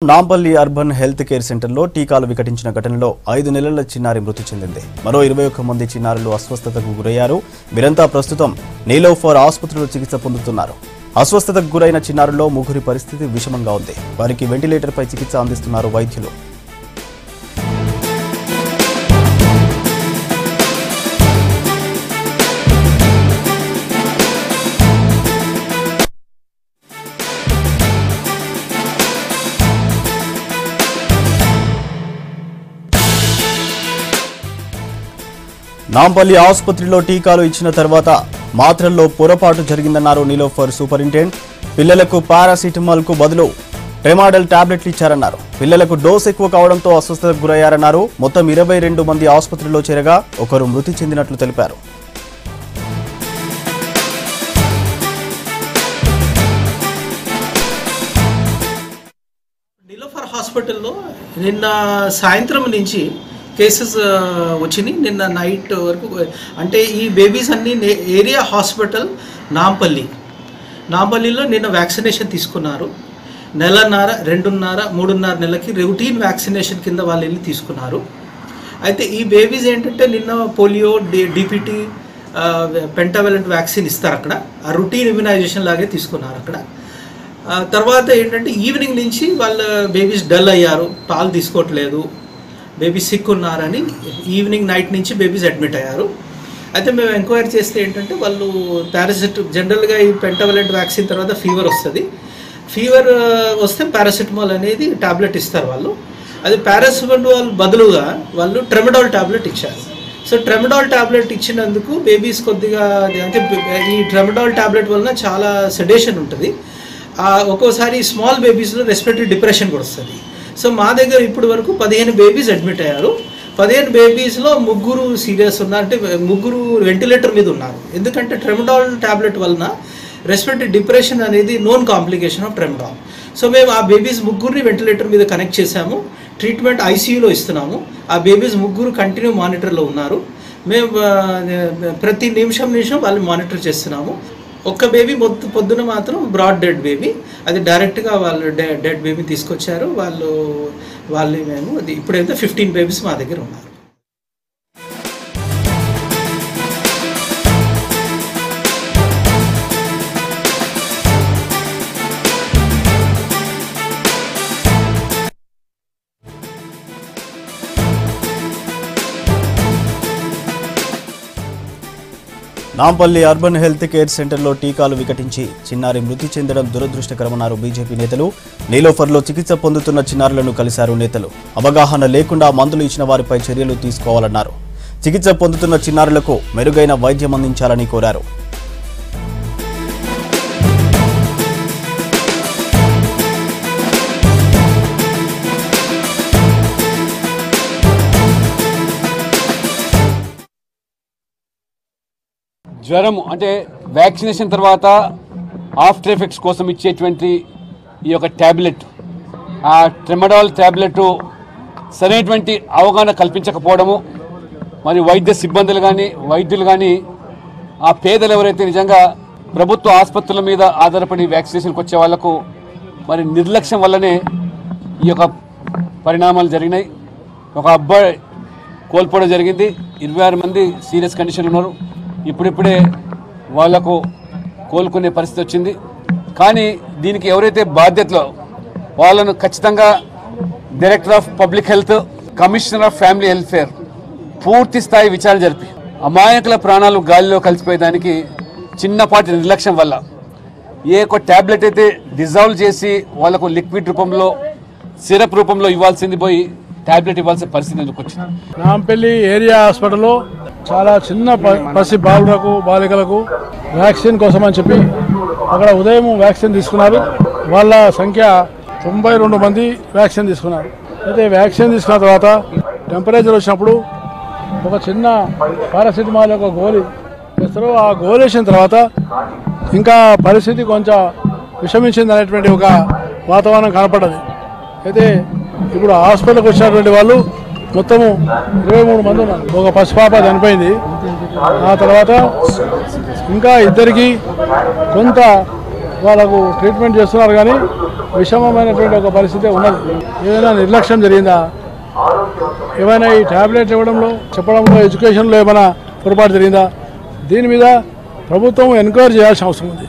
Nampally urban health care సెంటర్లో టీకాలు వికటించిన ఘటనలో 5 నెలల చిన్నారి మృతి చెందింది. మరో 21 మంది చిన్నారులు అస్వస్థతకు గురయ్యారు. వీరంతా ప్రస్తుతం నీలోఫర్ ఆసుపత్రిలో చికిత్స పొందుతున్నారు. అస్వస్థతకు గురైన చిన్నారుల్లో ముగ్గురి పరిస్థితి విషమంగా ఉంది. వారికి వెంటిలేటర్పై చికిత్స అందిస్తున్నారు వైద్యులు. నాంపల్లి ఆసుపత్రిలో టీకాలు ఇచ్చిన తర్వాత మాత్రల్లో పొరపాటు జరిగిందన్నారు నీలోఫర్ సూపరింటెండెంట్. పిల్లలకు పారాసిటమాల్ కు బదులు ట్రెమాడల్ టాబ్లెట్లు ఇచ్చారన్నారు. పిల్లలకు డోస్ ఎక్కువ కావడంతో అస్వస్థతకు గురయ్యారన్నారు. మొత్తం 22 మంది ఆసుపత్రిలో చేరగా ఒకరు మృతి చెందినట్లు తెలిపారు. నీలోఫర్ హాస్పిటల్లో నిన్న సాయంత్రం నుంచి కేసెస్ వచ్చినాయి. నిన్న నైట్ వరకు అంటే ఈ బేబీస్ అన్నీ ఏరియా హాస్పిటల్ నాంపల్లిలో నిన్న వ్యాక్సినేషన్ తీసుకున్నారు. నెలన్నర 2.5 3.5 నెలలకి రొటీన్ వ్యాక్సినేషన్ కింద వాళ్ళు వెళ్ళి తీసుకున్నారు. అయితే ఈ బేబీస్ ఏంటంటే నిన్న పోలియో డిపిటీ పెంటావలెంట్ వ్యాక్సిన్ ఇస్తారు అక్కడ. ఆ రొటీన్ ఇమ్యునైజేషన్ లాగే తీసుకున్నారు అక్కడ. తర్వాత ఏంటంటే ఈవినింగ్ నుంచి వాళ్ళ బేబీస్ డల్ అయ్యారు, పాలు తీసుకోవట్లేదు, బేబీ సిక్ ఉన్నారని ఈవినింగ్ నైట్ నుంచి బేబీస్ అడ్మిట్ అయ్యారు. అయితే మేము ఎంక్వైరీ చేస్తే ఏంటంటే వాళ్ళు జనరల్గా ఈ పెంటావలెంట్ వ్యాక్సిన్ తర్వాత ఫీవర్ వస్తుంది. ఫీవర్ వస్తే పారాసిటమాల్ అనేది టాబ్లెట్ ఇస్తారు వాళ్ళు. అది పారాసిటమాల్ బదులుగా వాళ్ళు ట్రెమడాల్ టాబ్లెట్ ఇచ్చారు. సో ట్రెమడాల్ టాబ్లెట్ ఇచ్చినందుకు బేబీస్ కొద్దిగా అంటే ఈ ట్రెమడాల్ టాబ్లెట్ వలన చాలా సెడేషన్ ఉంటుంది. ఒక్కోసారి స్మాల్ బేబీస్లో రెస్పిరేటరీ డిప్రెషన్ కూడా వస్తుంది. సో మా దగ్గర ఇప్పటి వరకు 15 బేబీస్ అడ్మిట్ అయ్యారు. 15 బేబీస్లో 3 సీరియస్ ఉన్నారు, అంటే 3 వెంటిలేటర్ మీద ఉన్నారు. ఎందుకంటే ట్రెమడాల్ టాబ్లెట్ వలన రెస్పిరేటరీ డిప్రెషన్ అనేది known complication of tramadol. So మేము ఆ బేబీస్ 3 వెంటిలేటర్ మీద కనెక్ట్ చేశాము. ట్రీట్మెంట్ ఐసీయూలో ఇస్తున్నాము. ఆ బేబీస్ 3 కంటిన్యూ మానిటర్లో ఉన్నారు. మేము ప్రతి నిమిషం వాళ్ళు మానిటర్ చేస్తున్నాము. ఒక్క బేబీ పొద్దున మాత్రం బ్రాడ్ డెడ్ బేబీ, అది డైరెక్ట్గా వాళ్ళు డెడ్ బేబీ తీసుకొచ్చారు. వాళ్ళు మేము ఇప్పుడైతే 15 బేబీస్ మా దగ్గర ఉన్నారు. నాంపల్లి అర్బన్ హెల్త్ కేర్ సెంటర్లో టీకాలు వికటించి చిన్నారి మృతి చెందడం దురదృష్టకరమన్నారు బీజేపీ నేతలు. నీలోఫర్లో చికిత్స పొందుతున్న చిన్నారులను కలిశారు నేతలు. అవగాహన లేకుండా మందులు ఇచ్చిన వారిపై చర్యలు తీసుకోవాలన్నారు. చికిత్స పొందుతున్న చిన్నారులకు మెరుగైన వైద్యం అందించాలని కోరారు. జ్వరం అంటే వ్యాక్సినేషన్ తర్వాత ఆఫ్టర్ ఎఫెక్ట్స్ కోసం ఇచ్చేటువంటి ఈ యొక్క ట్యాబ్లెట్, ఆ ట్రెమడాల్ ట్యాబ్లెట్ సరైనటువంటి అవగాహన కల్పించకపోవడము, మరి వైద్య సిబ్బందులు కానీ వైద్యులు కానీ ఆ పేదలు ఎవరైతే నిజంగా ప్రభుత్వ ఆసుపత్రుల మీద ఆధారపడి వ్యాక్సినేషన్కి వచ్చే వాళ్లకు మరి నిర్లక్ష్యం వల్లనే ఈ యొక్క పరిణామాలు జరిగినాయి. ఒక అబ్బాయి కోల్పోవడం జరిగింది. 26 మంది సీరియస్ కండిషన్లు ఉన్నారు. ఇప్పుడిప్పుడే వాళ్లకు కోలుకునే పరిస్థితి వచ్చింది. కానీ దీనికి ఎవరైతే బాధ్యతలో వాళ్ళను ఖచ్చితంగా director of public health, commissioner of family welfare పూర్తి స్థాయి విచారణ జరిపి అమాయకుల ప్రాణాలు గాలిలో కలిసిపోయేదానికి చిన్నపాటి నిర్లక్ష్యం వల్ల ఏ ఒక్క ట్యాబ్లెట్ అయితే డిజాల్వ్ చేసి వాళ్లకు లిక్విడ్ రూపంలో సిరప్ రూపంలో ఇవ్వాల్సింది పోయి ట్యాబ్లెట్ ఇవ్వాల్సిన పరిస్థితి ఎందుకు వచ్చింది. నాంపల్లి ఏరియా హాస్పిటల్లో చాలా చిన్న పసి బాలులకు బాలికలకు వ్యాక్సిన్ కోసం అని చెప్పి అక్కడ ఉదయం వ్యాక్సిన్ తీసుకున్నారు. వాళ్ళ సంఖ్య 92 మంది వ్యాక్సిన్ తీసుకున్నారు. అయితే వ్యాక్సిన్ తీసుకున్న తర్వాత టెంపరేచర్ వచ్చినప్పుడు ఒక చిన్న పారాసిటమాల్ ఒక గోళీ వేస్తారు. ఆ గోళీ వేసిన తర్వాత ఇంకా పరిస్థితి కొంచెం విషమించింది అనేటువంటి ఒక వాతావరణం కనపడ్డది. అయితే ఇప్పుడు హాస్పిటల్కి వచ్చినటువంటి వాళ్ళు మొత్తము 23 మంది ఉన్నారు. ఒక పసిపాప చనిపోయింది. ఆ తర్వాత ఇంకా ఇద్దరికి కొంత వాళ్ళకు ట్రీట్మెంట్ చేస్తున్నారు కానీ విషమమైనటువంటి ఒక పరిస్థితి ఉన్నది. ఏదైనా నిర్లక్ష్యం జరిగిందా, ఏమైనా ఈ ట్యాబ్లెట్ ఇవ్వడంలో చెప్పడంలో ఎడ్యుకేషన్లో ఏమైనా పొరపాటు జరిగిందా, దీని మీద ప్రభుత్వం ఎంక్వైరీ చేయాల్సిన అవసరం ఉంది.